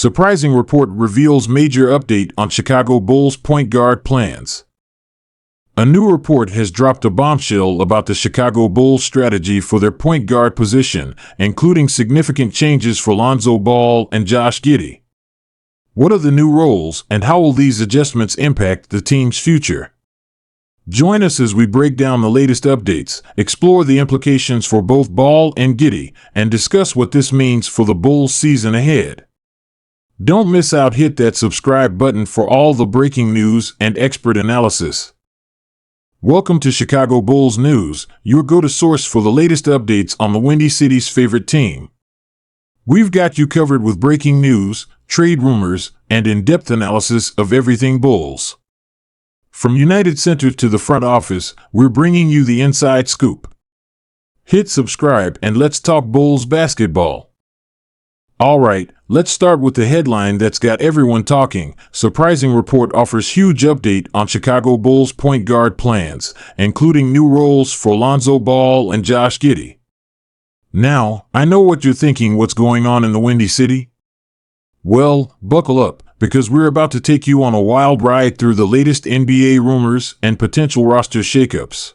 Surprising report reveals major update on Chicago Bulls point guard plans. A new report has dropped a bombshell about the Chicago Bulls' strategy for their point guard position, including significant changes for Lonzo Ball and Josh Giddey. What are the new roles, and how will these adjustments impact the team's future? Join us as we break down the latest updates, explore the implications for both Ball and Giddey, and discuss what this means for the Bulls' season ahead. Don't miss out. Hit that subscribe button for all the breaking news and expert analysis. Welcome to Chicago Bulls News, your go-to source for the latest updates on the Windy City's favorite team. We've got you covered with breaking news, trade rumors, and in-depth analysis of everything Bulls. From United Center to the front office, we're bringing you the inside scoop. Hit subscribe and let's talk Bulls basketball. Alright, let's start with the headline that's got everyone talking. Surprising report offers huge update on Chicago Bulls point guard plans, including new roles for Lonzo Ball and Josh Giddey. Now, I know what you're thinking. What's going on in the Windy City? Well, buckle up, because we're about to take you on a wild ride through the latest NBA rumors and potential roster shakeups.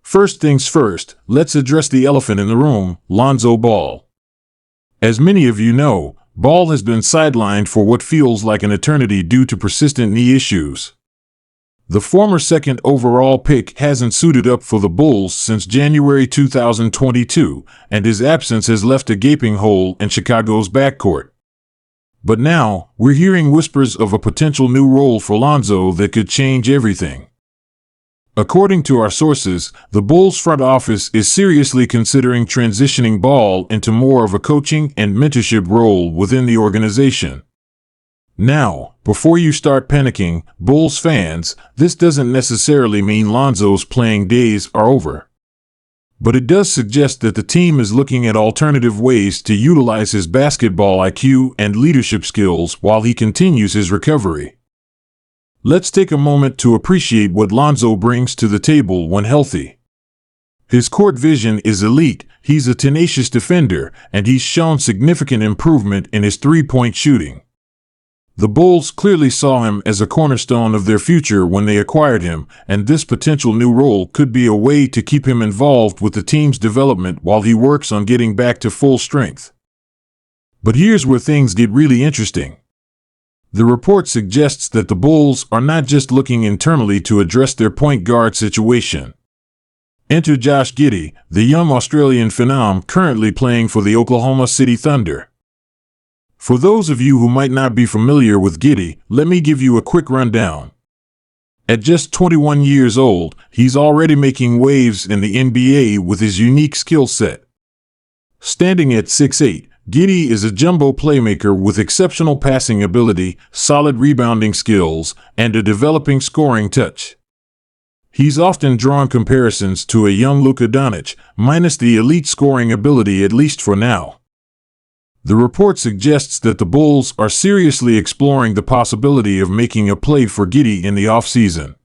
First things first, let's address the elephant in the room, Lonzo Ball. As many of you know, Ball has been sidelined for what feels like an eternity due to persistent knee issues. The former second overall pick hasn't suited up for the Bulls since January 2022, and his absence has left a gaping hole in Chicago's backcourt. But now, we're hearing whispers of a potential new role for Lonzo that could change everything. According to our sources, the Bulls front office is seriously considering transitioning Ball into more of a coaching and mentorship role within the organization. Now, before you start panicking, Bulls fans, this doesn't necessarily mean Lonzo's playing days are over. But it does suggest that the team is looking at alternative ways to utilize his basketball IQ and leadership skills while he continues his recovery. Let's take a moment to appreciate what Lonzo brings to the table when healthy. His court vision is elite, he's a tenacious defender, and he's shown significant improvement in his three-point shooting. The Bulls clearly saw him as a cornerstone of their future when they acquired him, and this potential new role could be a way to keep him involved with the team's development while he works on getting back to full strength. But here's where things get really interesting. The report suggests that the Bulls are not just looking internally to address their point guard situation. Enter Josh Giddey, the young Australian phenom currently playing for the Oklahoma City Thunder. For those of you who might not be familiar with Giddey, let me give you a quick rundown. At just 21 years old, he's already making waves in the NBA with his unique skill set. Standing at 6'8", Giddey is a jumbo playmaker with exceptional passing ability, solid rebounding skills, and a developing scoring touch. He's often drawn comparisons to a young Luka Doncic, minus the elite scoring ability at least for now. The report suggests that the Bulls are seriously exploring the possibility of making a play for Giddey in the offseason.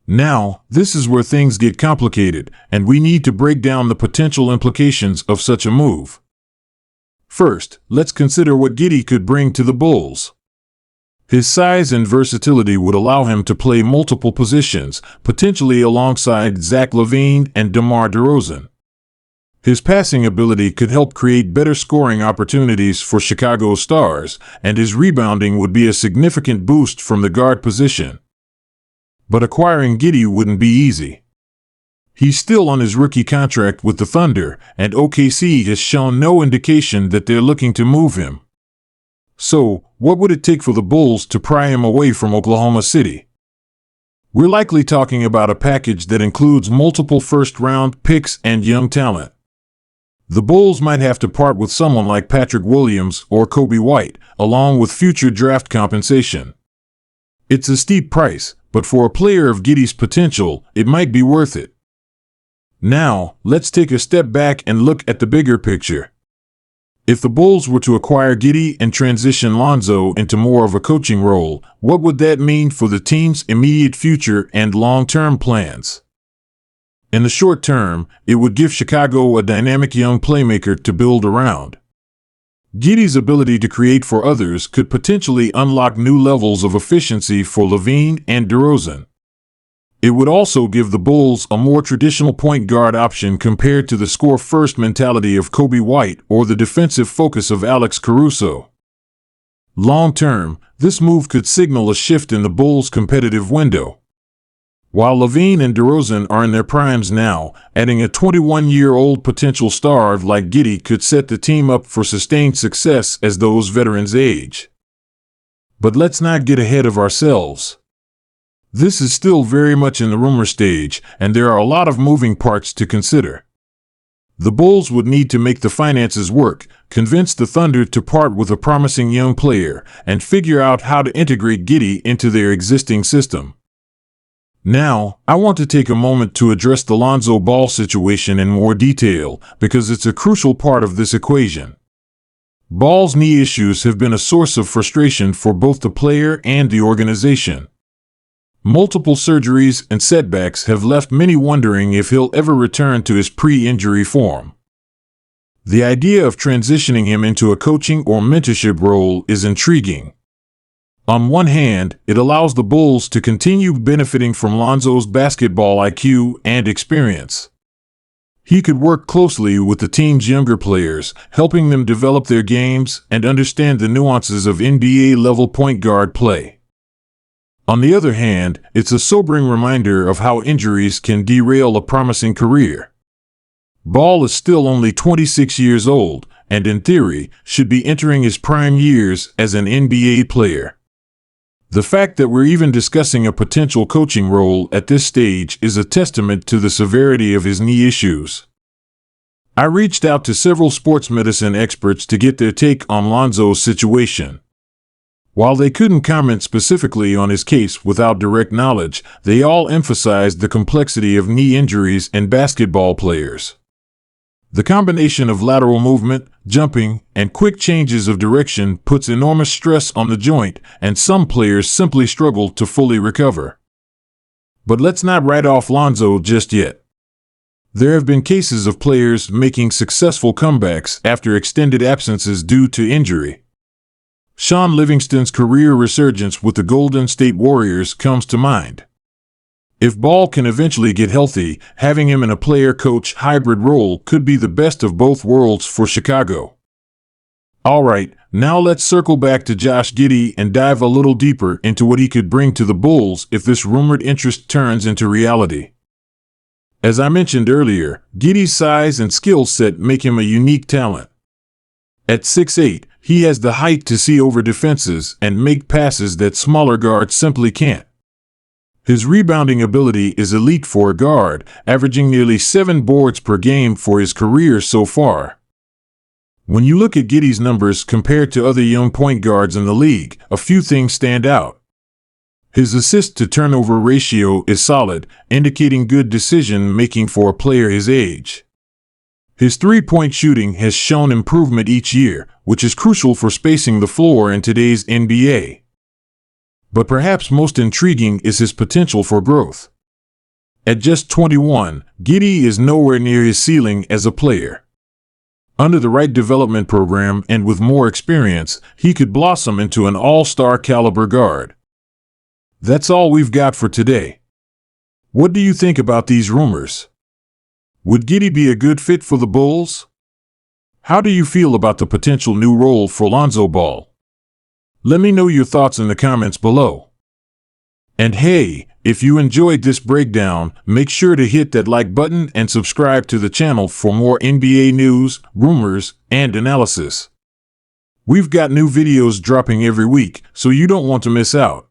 Now, this is where things get complicated, and we need to break down the potential implications of such a move. First, let's consider what Giddey could bring to the Bulls. His size and versatility would allow him to play multiple positions, potentially alongside Zach LaVine and DeMar DeRozan. His passing ability could help create better scoring opportunities for Chicago stars, and his rebounding would be a significant boost from the guard position. But acquiring Giddey wouldn't be easy. He's still on his rookie contract with the Thunder, and OKC has shown no indication that they're looking to move him. So, what would it take for the Bulls to pry him away from Oklahoma City? We're likely talking about a package that includes multiple first-round picks and young talent. The Bulls might have to part with someone like Patrick Williams or Kobe White, along with future draft compensation. It's a steep price, but for a player of Giddey's potential, it might be worth it. Now, let's take a step back and look at the bigger picture. If the Bulls were to acquire Giddey and transition Lonzo into more of a coaching role, what would that mean for the team's immediate future and long-term plans? In the short term, it would give Chicago a dynamic young playmaker to build around. Giddey's ability to create for others could potentially unlock new levels of efficiency for LaVine and DeRozan. It would also give the Bulls a more traditional point guard option compared to the score-first mentality of Kobe White or the defensive focus of Alex Caruso. Long-term, this move could signal a shift in the Bulls' competitive window. While LaVine and DeRozan are in their primes now, adding a 21-year-old potential star like Giddey could set the team up for sustained success as those veterans age. But let's not get ahead of ourselves. This is still very much in the rumor stage, and there are a lot of moving parts to consider. The Bulls would need to make the finances work, convince the Thunder to part with a promising young player, and figure out how to integrate Giddey into their existing system. Now, I want to take a moment to address the Lonzo Ball situation in more detail, because it's a crucial part of this equation. Ball's knee issues have been a source of frustration for both the player and the organization. Multiple surgeries and setbacks have left many wondering if he'll ever return to his pre-injury form. The idea of transitioning him into a coaching or mentorship role is intriguing. On one hand, it allows the Bulls to continue benefiting from Lonzo's basketball IQ and experience. He could work closely with the team's younger players, helping them develop their games and understand the nuances of NBA-level point guard play. On the other hand, it's a sobering reminder of how injuries can derail a promising career. Ball is still only 26 years old, and in theory, should be entering his prime years as an NBA player. The fact that we're even discussing a potential coaching role at this stage is a testament to the severity of his knee issues. I reached out to several sports medicine experts to get their take on Lonzo's situation. While they couldn't comment specifically on his case without direct knowledge, they all emphasized the complexity of knee injuries in basketball players. The combination of lateral movement, jumping, and quick changes of direction puts enormous stress on the joint, and some players simply struggle to fully recover. But let's not write off Lonzo just yet. There have been cases of players making successful comebacks after extended absences due to injury. Sean Livingston's career resurgence with the Golden State Warriors comes to mind. If Ball can eventually get healthy, having him in a player-coach hybrid role could be the best of both worlds for Chicago. Alright, now let's circle back to Josh Giddey and dive a little deeper into what he could bring to the Bulls if this rumored interest turns into reality. As I mentioned earlier, Giddey's size and skill set make him a unique talent. At 6'8", he has the height to see over defenses and make passes that smaller guards simply can't. His rebounding ability is elite for a guard, averaging nearly 7 boards per game for his career so far. When you look at Giddey's numbers compared to other young point guards in the league, a few things stand out. His assist-to-turnover ratio is solid, indicating good decision-making for a player his age. His three-point shooting has shown improvement each year, which is crucial for spacing the floor in today's NBA. But perhaps most intriguing is his potential for growth. At just 21, Giddey is nowhere near his ceiling as a player. Under the right development program and with more experience, he could blossom into an all-star caliber guard. That's all we've got for today. What do you think about these rumors? Would Giddey be a good fit for the Bulls? How do you feel about the potential new role for Lonzo Ball? Let me know your thoughts in the comments below. And hey, if you enjoyed this breakdown, make sure to hit that like button and subscribe to the channel for more NBA news, rumors, and analysis. We've got new videos dropping every week, so you don't want to miss out.